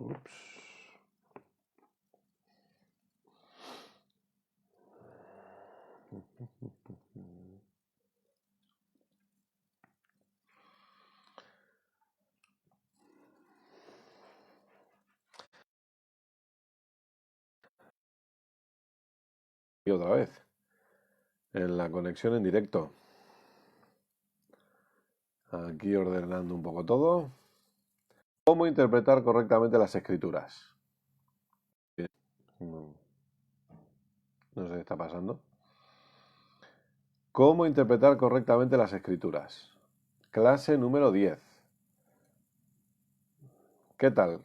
Ups. Y otra vez, en la conexión en directo. Aquí ordenando un poco todo. ¿Cómo interpretar correctamente las escrituras? No sé qué está pasando. ¿Cómo interpretar correctamente las escrituras? Clase número 10. ¿Qué tal?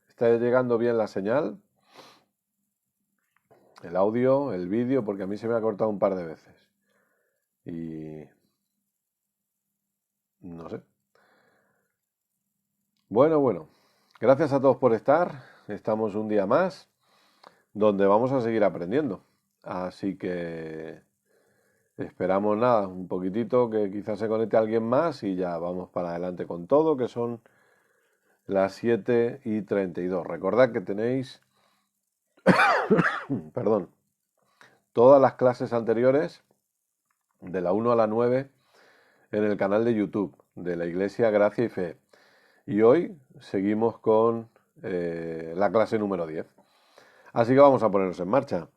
¿Está llegando bien la señal? El audio, el vídeo, porque a mí se me ha cortado un par de veces. Y no sé. Bueno. Gracias a todos por estar. Estamos un día más donde vamos a seguir aprendiendo. Así que esperamos nada, un poquitito que quizás se conecte alguien más y ya vamos para adelante con todo, que son las 7:32. Recordad que tenéis, perdón, todas las clases anteriores de la 1 a la 9 en el canal de YouTube de la Iglesia Gracia y Fe. Y hoy seguimos con la clase número 10. Así que vamos a ponernos en marcha.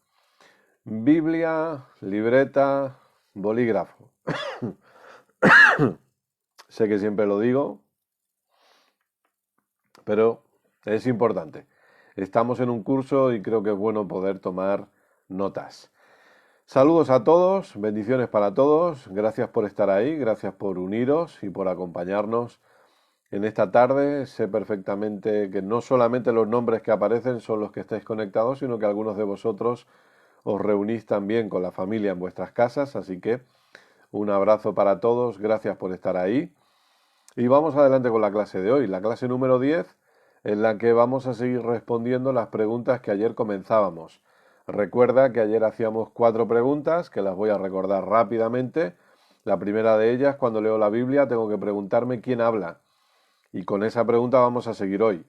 Biblia, libreta, bolígrafo. Sé que siempre lo digo, pero es importante. Estamos en un curso y creo que es bueno poder tomar notas. Saludos a todos, bendiciones para todos, gracias por estar ahí, gracias por uniros y por acompañarnos en esta tarde. Sé perfectamente que no solamente los nombres que aparecen son los que estáis conectados, sino que algunos de vosotros os reunís también con la familia en vuestras casas, así que un abrazo para todos, gracias por estar ahí. Y vamos adelante con la clase de hoy, la clase número 10, en la que vamos a seguir respondiendo las preguntas que ayer comenzábamos. Recuerda que ayer hacíamos 4 preguntas, que las voy a recordar rápidamente. La primera de ellas, cuando leo la Biblia, tengo que preguntarme quién habla. Y con esa pregunta vamos a seguir hoy.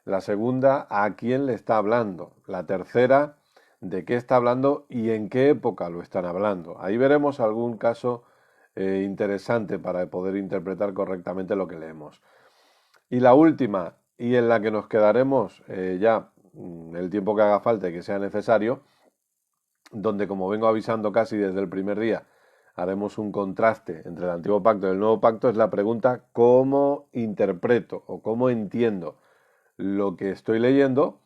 La segunda, ¿a quién le está hablando? La tercera, ¿de qué está hablando y en qué época lo están hablando? Ahí veremos algún caso interesante para poder interpretar correctamente lo que leemos. Y la última, y en la que nos quedaremos ya el tiempo que haga falta y que sea necesario, donde, como vengo avisando casi desde el primer día, haremos un contraste entre el antiguo pacto y el nuevo pacto, es la pregunta ¿cómo interpreto o cómo entiendo lo que estoy leyendo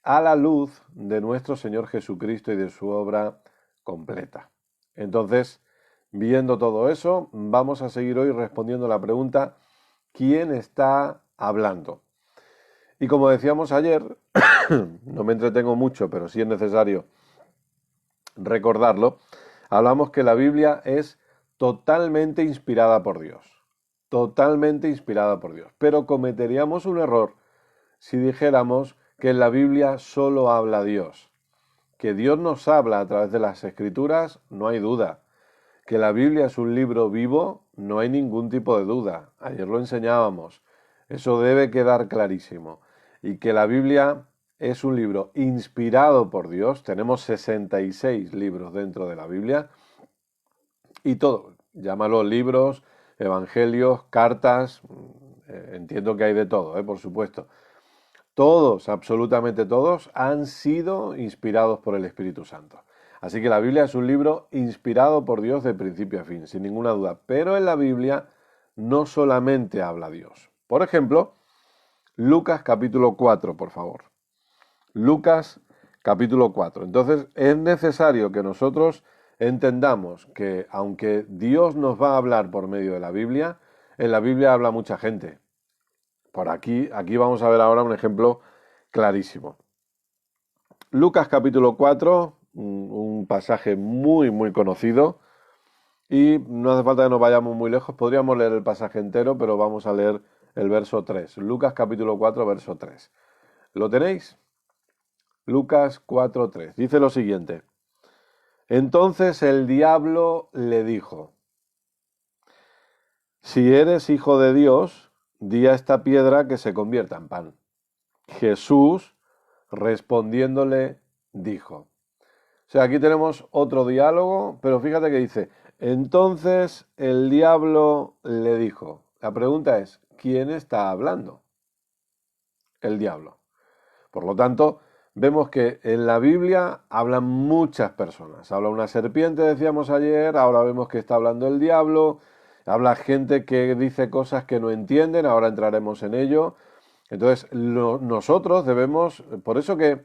a la luz de nuestro Señor Jesucristo y de su obra completa? Entonces, viendo todo eso, vamos a seguir hoy respondiendo la pregunta ¿quién está hablando? Y como decíamos ayer, no me entretengo mucho, pero sí es necesario recordarlo, hablamos que la Biblia es totalmente inspirada por Dios. Totalmente inspirada por Dios. Pero cometeríamos un error si dijéramos que en la Biblia solo habla Dios. Que Dios nos habla a través de las Escrituras, no hay duda. Que la Biblia es un libro vivo, no hay ningún tipo de duda. Ayer lo enseñábamos. Eso debe quedar clarísimo. Y que la Biblia es un libro inspirado por Dios. Tenemos 66 libros dentro de la Biblia. Y todo, llámalo libros, evangelios, cartas, entiendo que hay de todo, por supuesto. Todos, absolutamente todos, han sido inspirados por el Espíritu Santo. Así que la Biblia es un libro inspirado por Dios de principio a fin, sin ninguna duda. Pero en la Biblia no solamente habla Dios. Por ejemplo, Lucas capítulo 4, por favor. Lucas capítulo 4. Entonces es necesario que nosotros entendamos que aunque Dios nos va a hablar por medio de la Biblia, en la Biblia habla mucha gente. Por aquí vamos a ver ahora un ejemplo clarísimo. Lucas capítulo 4, un pasaje muy conocido, y no hace falta que nos vayamos muy lejos, podríamos leer el pasaje entero, pero vamos a leer el verso 3. Lucas capítulo 4, verso 3. ¿Lo tenéis? Lucas 4:3. Dice lo siguiente. Entonces el diablo le dijo, si eres hijo de Dios, di a esta piedra que se convierta en pan. Jesús, respondiéndole, dijo. O sea, aquí tenemos otro diálogo, pero fíjate que dice, entonces el diablo le dijo. La pregunta es, ¿quién está hablando? El diablo. Por lo tanto, vemos que en la Biblia hablan muchas personas. Habla una serpiente, decíamos ayer, ahora vemos que está hablando el diablo, habla gente que dice cosas que no entienden, ahora entraremos en ello. Entonces, nosotros debemos, por eso que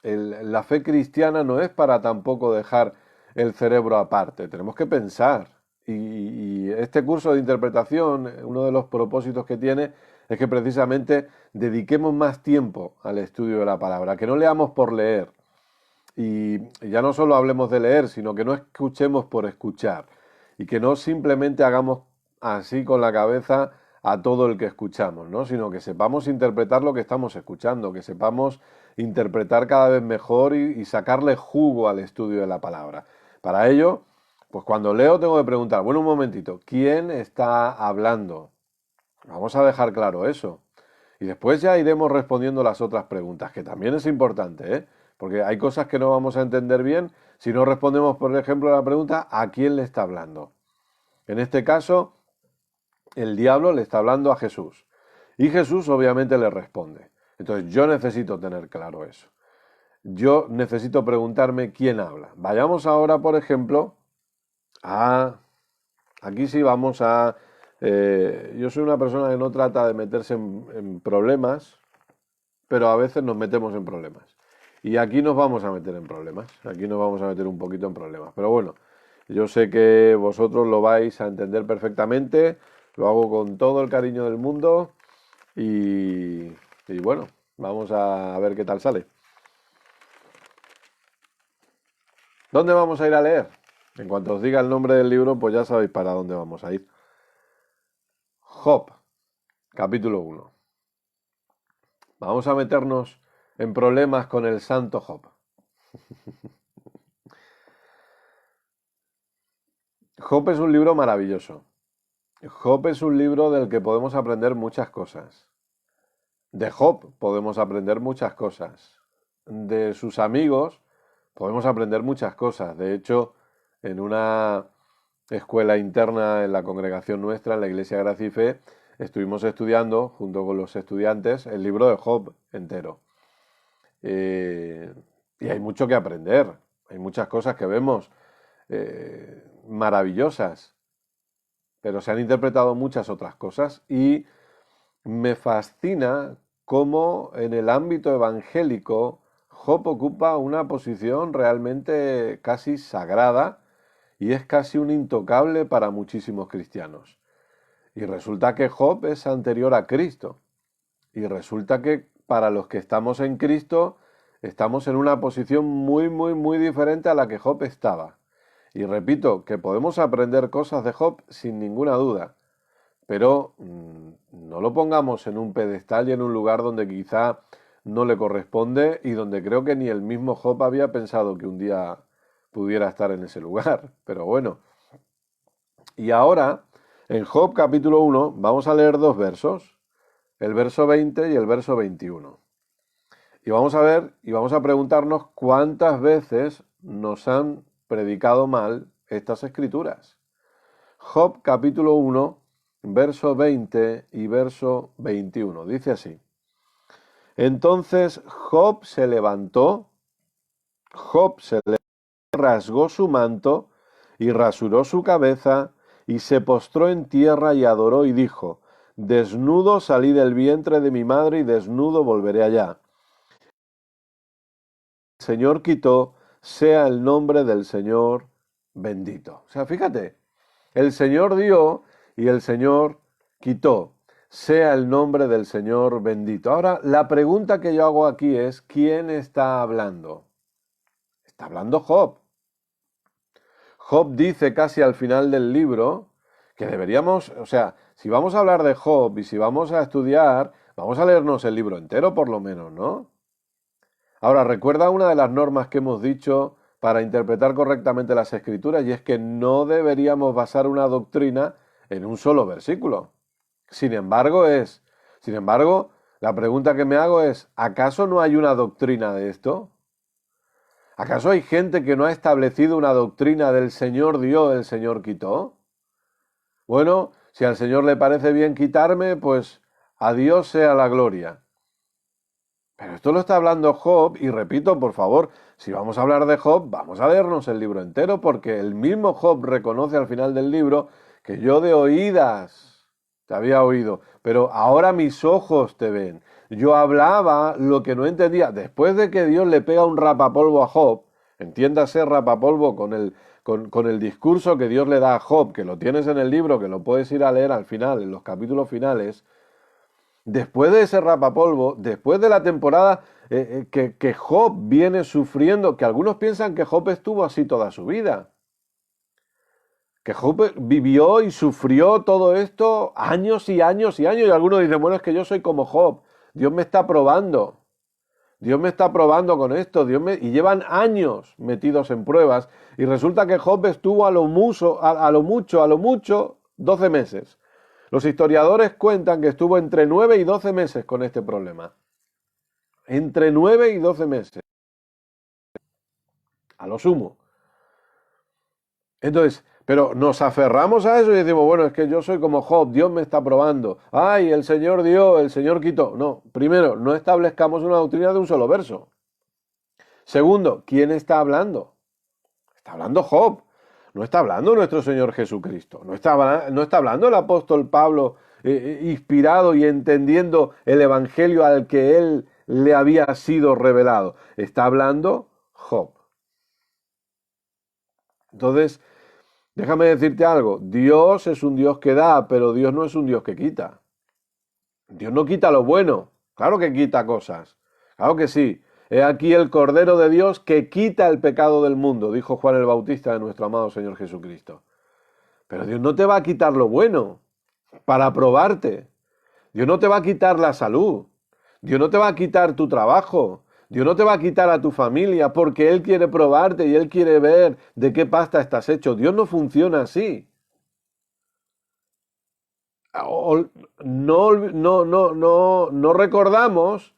la fe cristiana no es para tampoco dejar el cerebro aparte, tenemos que pensar. Y este curso de interpretación, uno de los propósitos que tiene es que precisamente dediquemos más tiempo al estudio de la palabra, que no leamos por leer. Y ya no solo hablemos de leer, sino que no escuchemos por escuchar. Y que no simplemente hagamos así con la cabeza a todo el que escuchamos, ¿no? Sino que sepamos interpretar lo que estamos escuchando, que sepamos interpretar cada vez mejor y sacarle jugo al estudio de la palabra. Para ello, pues cuando leo tengo que preguntar, bueno, un momentito, ¿quién está hablando? Vamos a dejar claro eso. Y después ya iremos respondiendo las otras preguntas, que también es importante, ¿eh? Porque hay cosas que no vamos a entender bien si no respondemos, por ejemplo, a la pregunta ¿a quién le está hablando? En este caso, el diablo le está hablando a Jesús. Y Jesús obviamente le responde. Entonces yo necesito tener claro eso. Yo necesito preguntarme quién habla. Vayamos ahora, por ejemplo, a... Aquí sí vamos a... yo soy una persona que no trata de meterse en problemas, pero a veces nos metemos en problemas. Y aquí nos vamos a meter en problemas. Aquí nos vamos a meter un poquito en problemas. Pero bueno, yo sé que vosotros lo vais a entender perfectamente. Lo hago con todo el cariño del mundo. Y bueno, vamos a ver qué tal sale. ¿Dónde vamos a ir a leer? En cuanto os diga el nombre del libro, pues ya sabéis para dónde vamos a ir. Job, capítulo 1. Vamos a meternos en problemas con el santo Job. Job es un libro maravilloso. Job es un libro del que podemos aprender muchas cosas. De Job podemos aprender muchas cosas. De sus amigos podemos aprender muchas cosas. De hecho, en una escuela interna en la congregación nuestra, en la Iglesia Gracia y Fe, estuvimos estudiando, junto con los estudiantes, el libro de Job entero. Y hay mucho que aprender. Hay muchas cosas que vemos maravillosas, pero se han interpretado muchas otras cosas y me fascina cómo en el ámbito evangélico Job ocupa una posición realmente casi sagrada y es casi un intocable para muchísimos cristianos. Y resulta que Job es anterior a Cristo. Y resulta que para los que estamos en Cristo estamos en una posición muy, muy, muy diferente a la que Job estaba. Y repito, que podemos aprender cosas de Job sin ninguna duda, pero no lo pongamos en un pedestal y en un lugar donde quizá no le corresponde y donde creo que ni el mismo Job había pensado que un día pudiera estar en ese lugar. Pero bueno, y ahora, en Job capítulo 1, vamos a leer dos versos, el verso 20 y el verso 21. Y vamos a ver y vamos a preguntarnos cuántas veces nos han predicado mal estas escrituras. Job capítulo 1, verso 20 y verso 21. Dice así. Entonces Job se levantó, rasgó su manto y rasuró su cabeza y se postró en tierra y adoró y dijo, desnudo salí del vientre de mi madre y desnudo volveré allá. El Señor quitó, sea el nombre del Señor bendito. O sea, fíjate, el Señor dio y el Señor quitó. Sea el nombre del Señor bendito. Ahora, la pregunta que yo hago aquí es, ¿quién está hablando? Está hablando Job. Job dice casi al final del libro que deberíamos, o sea, si vamos a hablar de Job y si vamos a estudiar, vamos a leernos el libro entero por lo menos, ¿no? Ahora, recuerda una de las normas que hemos dicho para interpretar correctamente las escrituras y es que no deberíamos basar una doctrina en un solo versículo. Sin embargo, La pregunta que me hago es, ¿acaso no hay una doctrina de esto? ¿Acaso hay gente que no ha establecido una doctrina del Señor dio, el Señor quitó? Bueno, si al Señor le parece bien quitarme, pues a Dios sea la gloria. Pero esto lo está hablando Job, y repito, por favor, si vamos a hablar de Job, vamos a leernos el libro entero, porque el mismo Job reconoce al final del libro que yo de oídas te había oído, pero ahora mis ojos te ven. Yo hablaba lo que no entendía. Después de que Dios le pega un rapapolvo a Job, entiéndase rapapolvo con el discurso que Dios le da a Job, que lo tienes en el libro, que lo puedes ir a leer al final, en los capítulos finales. Después de ese rapapolvo, después de la temporada que Job viene sufriendo, que algunos piensan que Job estuvo así toda su vida, que Job vivió y sufrió todo esto años y años y años, y algunos dicen, bueno, es que yo soy como Job, Dios me está probando, Dios me está probando con esto, y llevan años metidos en pruebas, y resulta que Job estuvo a lo mucho, 12 meses. Los historiadores cuentan que estuvo entre 9 y 12 meses con este problema. Entre 9 y 12 meses. A lo sumo. Entonces, pero nos aferramos a eso y decimos, bueno, es que yo soy como Job, Dios me está probando. Ay, el Señor dio, el Señor quitó. No, primero, no establezcamos una doctrina de un solo verso. Segundo, ¿quién está hablando? Está hablando Job. No está hablando nuestro Señor Jesucristo. No está hablando el apóstol Pablo inspirado y entendiendo el evangelio al que él le había sido revelado. Está hablando Job. Entonces, déjame decirte algo. Dios es un Dios que da, pero Dios no es un Dios que quita. Dios no quita lo bueno. Claro que quita cosas. Claro que sí. He aquí el Cordero de Dios que quita el pecado del mundo, dijo Juan el Bautista de nuestro amado Señor Jesucristo. Pero Dios no te va a quitar lo bueno para probarte. Dios no te va a quitar la salud. Dios no te va a quitar tu trabajo. Dios no te va a quitar a tu familia porque Él quiere probarte y Él quiere ver de qué pasta estás hecho. Dios no funciona así. No recordamos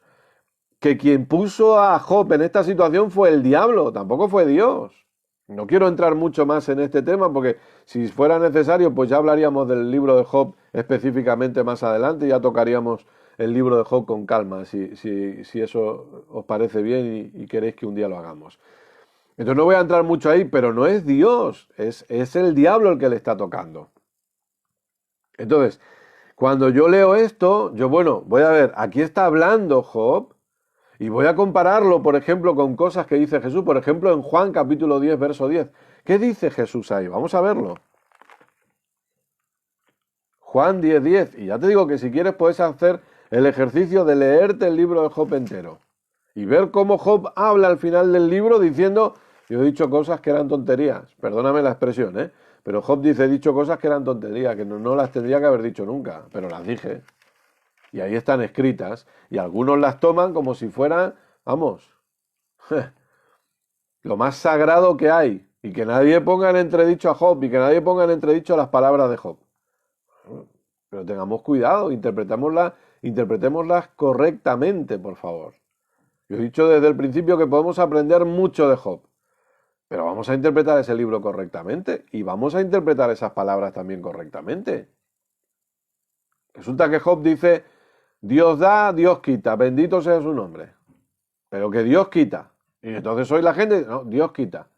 que quien puso a Job en esta situación fue el diablo, tampoco fue Dios. No quiero entrar mucho más en este tema porque si fuera necesario, pues ya hablaríamos del libro de Job específicamente más adelante y ya tocaríamos el libro de Job con calma, si eso os parece bien y queréis que un día lo hagamos. Entonces no voy a entrar mucho ahí, pero no es Dios, es el diablo el que le está tocando. Entonces, cuando yo leo esto, bueno, voy a ver, aquí está hablando Job, y voy a compararlo, por ejemplo, con cosas que dice Jesús. Por ejemplo, en Juan capítulo 10, verso 10. ¿Qué dice Jesús ahí? Vamos a verlo. Juan 10, 10. Y ya te digo que si quieres puedes hacer el ejercicio de leerte el libro de Job entero. Y ver cómo Job habla al final del libro diciendo, yo he dicho cosas que eran tonterías. Perdóname la expresión, ¿eh? Pero Job dice, he dicho cosas que eran tonterías, que no las tendría que haber dicho nunca. Pero las dije. Y ahí están escritas, y algunos las toman como si fueran, vamos, lo más sagrado que hay, y que nadie ponga en entredicho a Job, y que nadie ponga en entredicho las palabras de Job. Pero tengamos cuidado, interpretémoslas correctamente, por favor. Yo he dicho desde el principio que podemos aprender mucho de Job, pero vamos a interpretar ese libro correctamente, y vamos a interpretar esas palabras también correctamente. Resulta que Job dice, Dios da, Dios quita, bendito sea su nombre. Pero que Dios quita. Y entonces hoy la gente, no, Dios quita.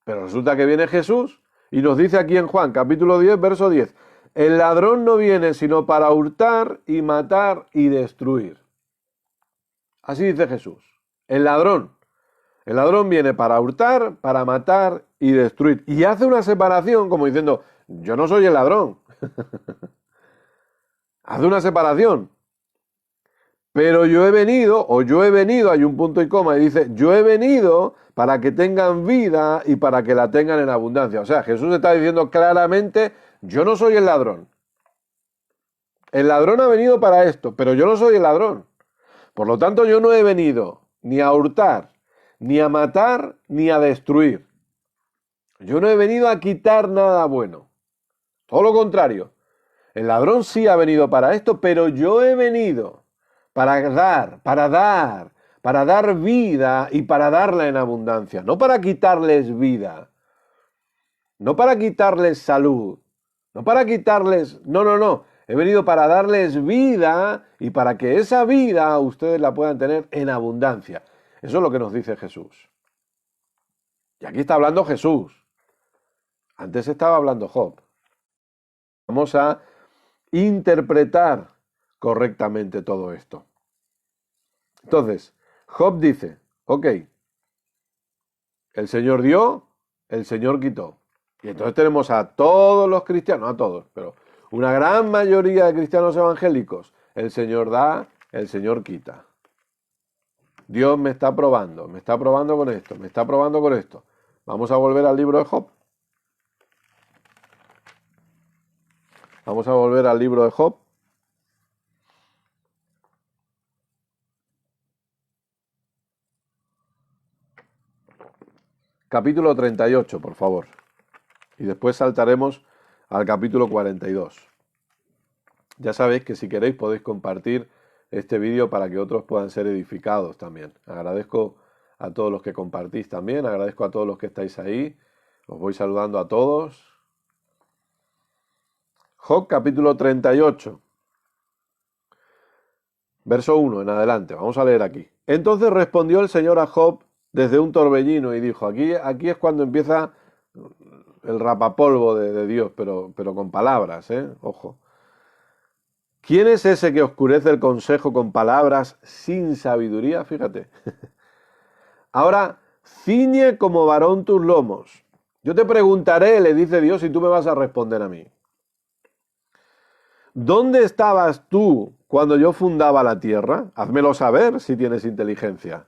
Pero resulta que viene Jesús y nos dice aquí en Juan, capítulo 10, verso 10, el ladrón no viene sino para hurtar y matar y destruir. Así dice Jesús. El ladrón. El ladrón viene para hurtar, para matar y destruir. Y hace una separación como diciendo, yo no soy el ladrón. Hace una separación. Pero yo he venido, hay un punto y coma, y dice, yo he venido para que tengan vida y para que la tengan en abundancia. O sea, Jesús está diciendo claramente, yo no soy el ladrón. El ladrón ha venido para esto, pero yo no soy el ladrón. Por lo tanto, yo no he venido ni a hurtar, ni a matar, ni a destruir. Yo no he venido a quitar nada bueno. Todo lo contrario. El ladrón sí ha venido para esto, pero yo he venido para dar vida y para darla en abundancia, no para quitarles vida, no para quitarles salud, no para quitarles, no, he venido para darles vida y para que esa vida ustedes la puedan tener en abundancia. Eso es lo que nos dice Jesús. Y aquí está hablando Jesús. Antes estaba hablando Job. Vamos a interpretar correctamente todo esto. Entonces, Job dice, ok, el Señor dio, el Señor quitó. Y entonces tenemos a todos los cristianos, no a todos, pero una gran mayoría de cristianos evangélicos. El Señor da, el Señor quita. Dios me está probando con esto, me está probando con esto. Vamos a volver al libro de Job. Vamos a volver al libro de Job. Capítulo 38, por favor. Y después saltaremos al capítulo 42. Ya sabéis que si queréis podéis compartir este vídeo para que otros puedan ser edificados también. Agradezco a todos los que compartís también, agradezco a todos los que estáis ahí. Os voy saludando a todos. Job capítulo 38. Verso 1 en adelante. Vamos a leer aquí. Entonces respondió el Señor a Job desde un torbellino y dijo, aquí es cuando empieza el rapapolvo de Dios, pero con palabras, ojo. ¿Quién es ese que oscurece el consejo con palabras sin sabiduría? Fíjate. Ahora, ciñe como varón tus lomos. Yo te preguntaré, le dice Dios, y tú me vas a responder a mí. ¿Dónde estabas tú cuando yo fundaba la tierra? Házmelo saber si tienes inteligencia.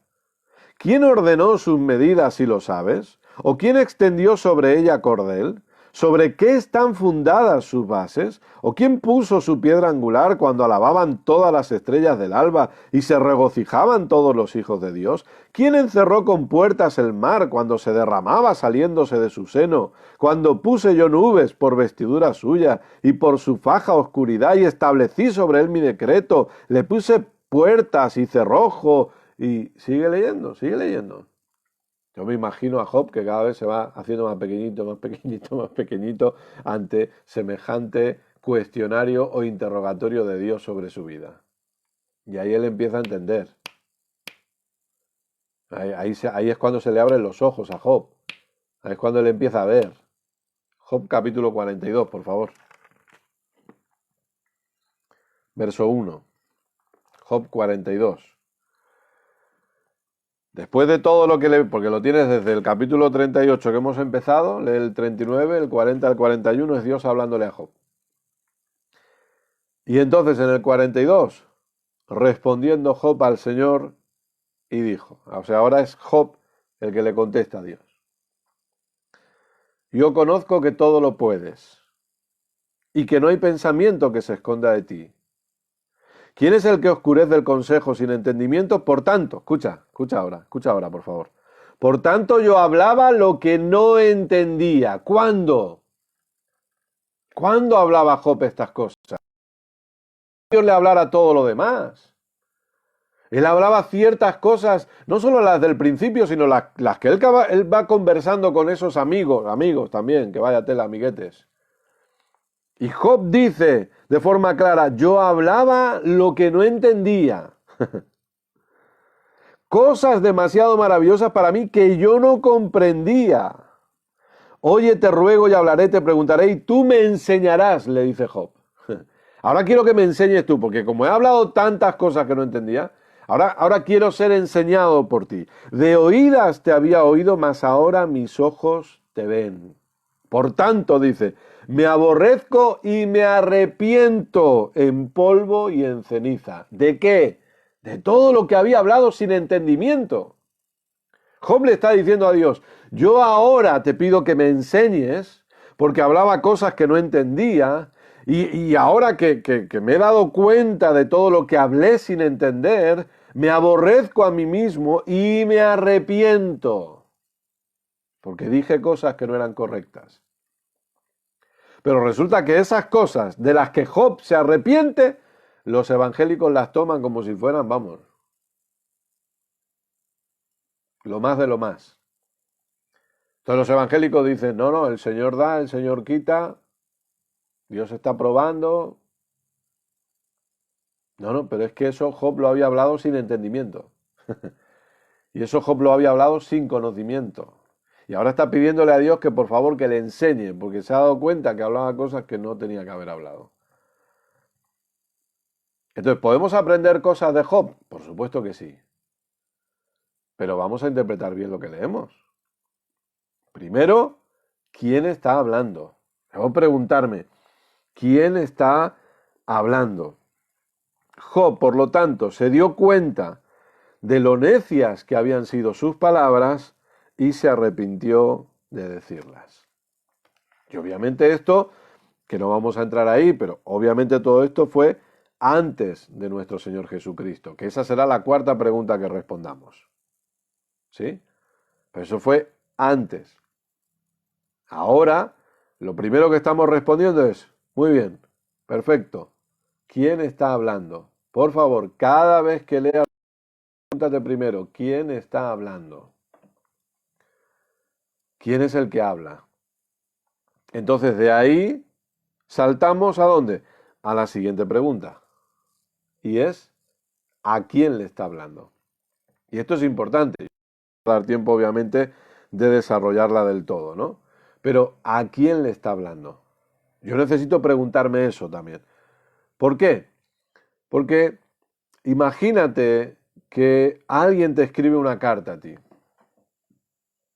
¿Quién ordenó sus medidas si lo sabes? ¿O quién extendió sobre ella cordel? ¿Sobre qué están fundadas sus bases? ¿O quién puso su piedra angular cuando alababan todas las estrellas del alba y se regocijaban todos los hijos de Dios? ¿Quién encerró con puertas el mar cuando se derramaba saliéndose de su seno? Cuando puse yo nubes por vestidura suya y por su faja oscuridad y establecí sobre él mi decreto, le puse puertas y cerrojo y sigue leyendo, sigue leyendo. Yo me imagino a Job que cada vez se va haciendo más pequeñito, más pequeñito, más pequeñito ante semejante cuestionario o interrogatorio de Dios sobre su vida. Y ahí él empieza a entender. Ahí es cuando se le abren los ojos a Job. Ahí es cuando él empieza a ver. Job capítulo 42, por favor. Verso 1. Job 42. Después de todo lo que porque lo tienes desde el capítulo 38 que hemos empezado, lee el 39, el 40 al 41, es Dios hablándole a Job. Y entonces en el 42, respondiendo Job al Señor, y dijo, o sea, ahora es Job el que le contesta a Dios. Yo conozco que todo lo puedes, y que no hay pensamiento que se esconda de ti. ¿Quién es el que oscurece el consejo sin entendimiento? Por tanto, escucha ahora, por favor. Por tanto, yo hablaba lo que no entendía. ¿Cuándo? ¿Cuándo hablaba Job estas cosas? Dios le hablara todo lo demás. Él hablaba ciertas cosas, no solo las del principio, sino las que él va conversando con esos amigos también, que vaya tela, amiguetes. Y Job dice de forma clara, yo hablaba lo que no entendía. Cosas demasiado maravillosas para mí que yo no comprendía. Oye, te ruego y hablaré, te preguntaré y tú me enseñarás, le dice Job. Ahora quiero que me enseñes tú, porque como he hablado tantas cosas que no entendía, ahora quiero ser enseñado por ti. De oídas te había oído, mas ahora mis ojos te ven. Por tanto, dice, me aborrezco y me arrepiento en polvo y en ceniza. ¿De qué? De todo lo que había hablado sin entendimiento. Job le está diciendo a Dios, yo ahora te pido que me enseñes, porque hablaba cosas que no entendía, y ahora que me he dado cuenta de todo lo que hablé sin entender, me aborrezco a mí mismo y me arrepiento, porque dije cosas que no eran correctas. Pero resulta que esas cosas de las que Job se arrepiente los evangélicos las toman como si fueran, vamos, lo más de lo más. Entonces los evangélicos dicen, no, no, el Señor da, el Señor quita, Dios está probando. No, no, pero es que eso Job lo había hablado sin entendimiento. Y eso Job lo había hablado sin conocimiento. Y ahora está pidiéndole a Dios que por favor que le enseñe, porque se ha dado cuenta que hablaba cosas que no tenía que haber hablado. Entonces, ¿podemos aprender cosas de Job? Por supuesto que sí. Pero vamos a interpretar bien lo que leemos. Primero, ¿quién está hablando? Debo preguntarme, ¿quién está hablando? Job, por lo tanto, se dio cuenta de lo necias que habían sido sus palabras y se arrepintió de decirlas. Y obviamente esto, que no vamos a entrar ahí, pero obviamente todo esto fue antes de nuestro Señor Jesucristo, que esa será la cuarta pregunta que respondamos. ¿Sí? Pero eso fue antes. Ahora, lo primero que estamos respondiendo es, muy bien, perfecto, ¿quién está hablando? Por favor, cada vez que leas, pregúntate primero, ¿quién está hablando? ¿Quién es el que habla? Entonces, de ahí saltamos ¿a dónde? A la siguiente pregunta. Y es, ¿a quién le está hablando? Y esto es importante. No va a dar tiempo, obviamente, de desarrollarla del todo, ¿no? Pero, ¿a quién le está hablando? Yo necesito preguntarme eso también. ¿Por qué? Porque imagínate que alguien te escribe una carta a ti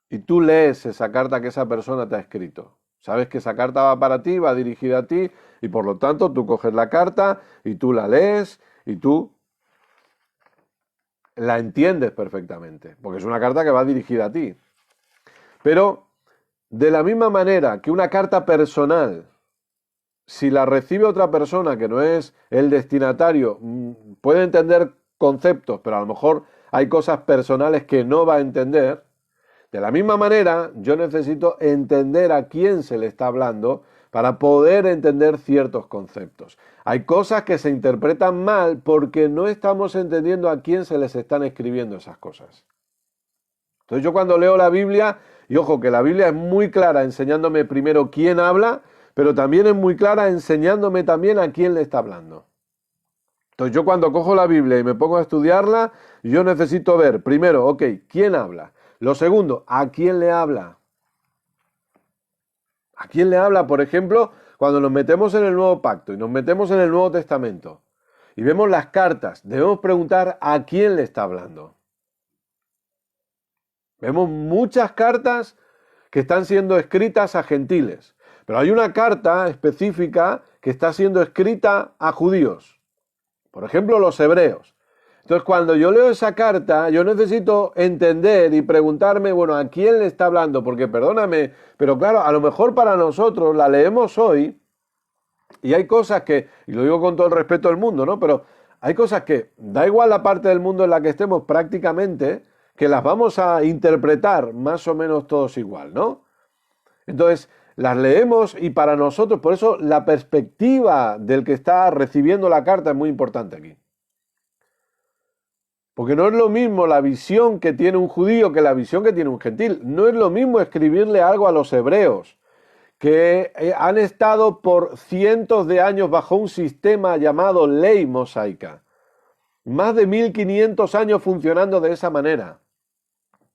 y tú lees esa carta que esa persona te ha escrito. Sabes que esa carta va para ti, va dirigida a ti y por lo tanto tú coges la carta y tú la lees y tú la entiendes perfectamente, porque es una carta que va dirigida a ti. Pero de la misma manera que una carta personal, si la recibe otra persona que no es el destinatario, puede entender conceptos, pero a lo mejor hay cosas personales que no va a entender. De la misma manera, yo necesito entender a quién se le está hablando para poder entender ciertos conceptos. Hay cosas que se interpretan mal porque no estamos entendiendo a quién se les están escribiendo esas cosas. Entonces yo cuando leo la Biblia, y ojo que la Biblia es muy clara enseñándome primero quién habla, pero también es muy clara enseñándome también a quién le está hablando. Entonces yo cuando cojo la Biblia y me pongo a estudiarla, yo necesito ver, primero, ok, ¿quién habla? Lo segundo, ¿a quién le habla? ¿A quién le habla? Por ejemplo, cuando nos metemos en el Nuevo Pacto y nos metemos en el Nuevo Testamento y vemos las cartas, debemos preguntar a quién le está hablando. Vemos muchas cartas que están siendo escritas a gentiles, pero hay una carta específica que está siendo escrita a judíos. Por ejemplo, los hebreos. Entonces, cuando yo leo esa carta, yo necesito entender y preguntarme, bueno, ¿a quién le está hablando? Porque, perdóname, pero claro, a lo mejor para nosotros la leemos hoy y hay cosas que, y lo digo con todo el respeto del mundo, ¿no? Pero hay cosas que, da igual la parte del mundo en la que estemos prácticamente, que las vamos a interpretar más o menos todos igual, ¿no? Entonces, las leemos y para nosotros, por eso la perspectiva del que está recibiendo la carta es muy importante aquí. Porque no es lo mismo la visión que tiene un judío que la visión que tiene un gentil. No es lo mismo escribirle algo a los hebreos, que han estado por cientos de años bajo un sistema llamado ley mosaica. Más de 1500 años funcionando de esa manera.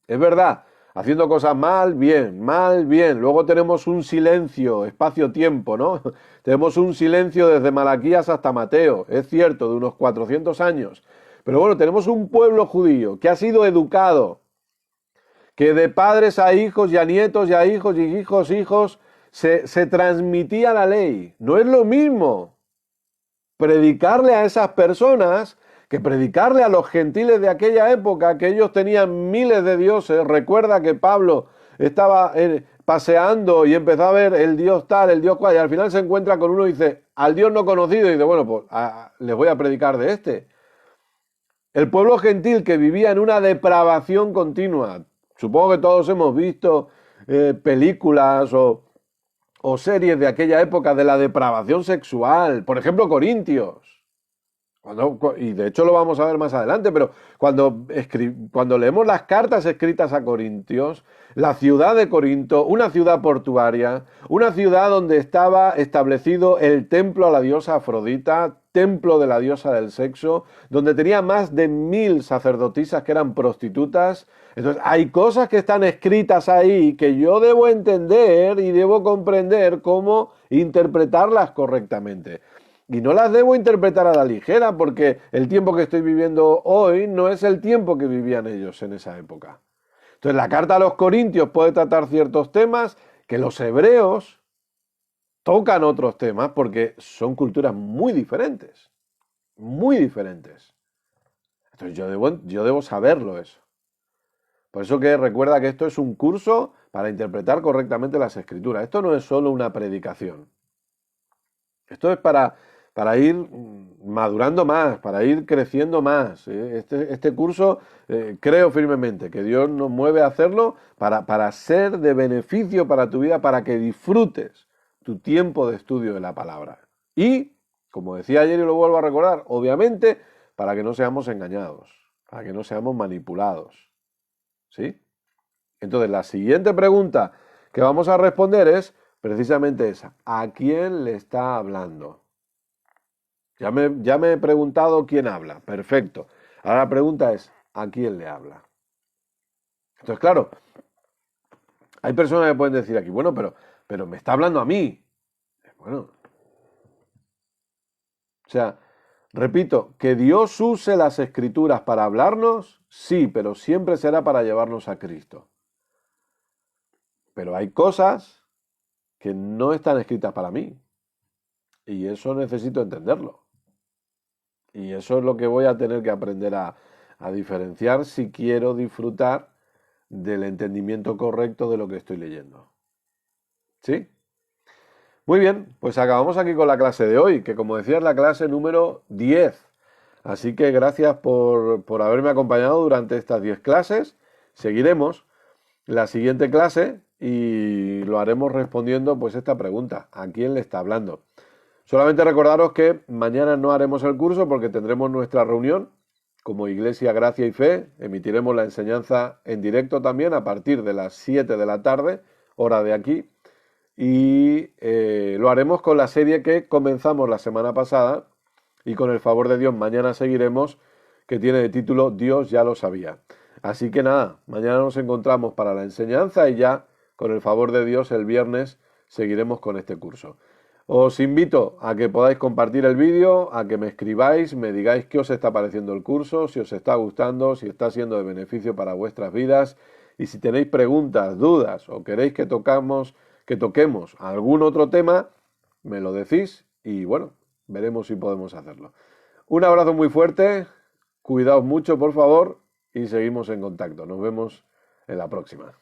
Es verdad, haciendo cosas mal, bien, mal, bien. Luego tenemos un silencio, espacio-tiempo, ¿no? Tenemos un silencio desde Malaquías hasta Mateo, es cierto, de unos 400 años. Pero bueno, tenemos un pueblo judío que ha sido educado, que de padres a hijos y a nietos y a hijos y hijos se transmitía la ley. No es lo mismo predicarle a esas personas que predicarle a los gentiles de aquella época, que ellos tenían miles de dioses. Recuerda que Pablo estaba paseando y empezó a ver el dios tal, el dios cual, y al final se encuentra con uno y dice, al dios no conocido, y dice, bueno, pues les voy a predicar de este. El pueblo gentil que vivía en una depravación continua. Supongo que todos hemos visto películas o series de aquella época de la depravación sexual. Por ejemplo, Corintios. Y de hecho lo vamos a ver más adelante, pero cuando leemos las cartas escritas a Corintios, la ciudad de Corinto, una ciudad portuaria, una ciudad donde estaba establecido el templo a la diosa Afrodita, templo de la diosa del sexo, donde tenía más de 1000 sacerdotisas que eran prostitutas. Entonces, hay cosas que están escritas ahí que yo debo entender y debo comprender cómo interpretarlas correctamente. Y no las debo interpretar a la ligera porque el tiempo que estoy viviendo hoy no es el tiempo que vivían ellos en esa época. Entonces la carta a los Corintios puede tratar ciertos temas que los hebreos tocan otros temas porque son culturas muy diferentes. Muy diferentes. Entonces yo debo saberlo eso. Por eso que recuerda que esto es un curso para interpretar correctamente las escrituras. Esto no es solo una predicación. Esto es para ir madurando más, para ir creciendo más. Este curso creo firmemente que Dios nos mueve a hacerlo para ser de beneficio para tu vida, para que disfrutes tu tiempo de estudio de la palabra. Y, como decía ayer y lo vuelvo a recordar, obviamente para que no seamos engañados, para que no seamos manipulados. ¿Sí? Entonces, la siguiente pregunta que vamos a responder es precisamente esa. ¿A quién le está hablando? Ya me he preguntado quién habla. Perfecto. Ahora la pregunta es, ¿a quién le habla? Entonces, claro, hay personas que pueden decir aquí, bueno, pero me está hablando a mí. Bueno, o sea, repito, que Dios use las escrituras para hablarnos, sí, pero siempre será para llevarnos a Cristo. Pero hay cosas que no están escritas para mí. Y eso necesito entenderlo. Y eso es lo que voy a tener que aprender a diferenciar si quiero disfrutar del entendimiento correcto de lo que estoy leyendo. ¿Sí? Muy bien, pues acabamos aquí con la clase de hoy, que como decía es la clase número 10. Así que gracias por haberme acompañado durante estas 10 clases. Seguiremos la siguiente clase y lo haremos respondiendo pues esta pregunta, ¿a quién le está hablando? Solamente recordaros que mañana no haremos el curso porque tendremos nuestra reunión como Iglesia Gracia y Fe. Emitiremos la enseñanza en directo también a partir de las 7 de la tarde, hora de aquí. Y lo haremos con la serie que comenzamos la semana pasada y con el favor de Dios mañana seguiremos, que tiene de título Dios ya lo sabía. Así que nada, mañana nos encontramos para la enseñanza y ya con el favor de Dios el viernes seguiremos con este curso. Os invito a que podáis compartir el vídeo, a que me escribáis, me digáis qué os está pareciendo el curso, si os está gustando, si está siendo de beneficio para vuestras vidas y si tenéis preguntas, dudas o queréis que toquemos algún otro tema, me lo decís y bueno, veremos si podemos hacerlo. Un abrazo muy fuerte, cuidaos mucho por favor y seguimos en contacto. Nos vemos en la próxima.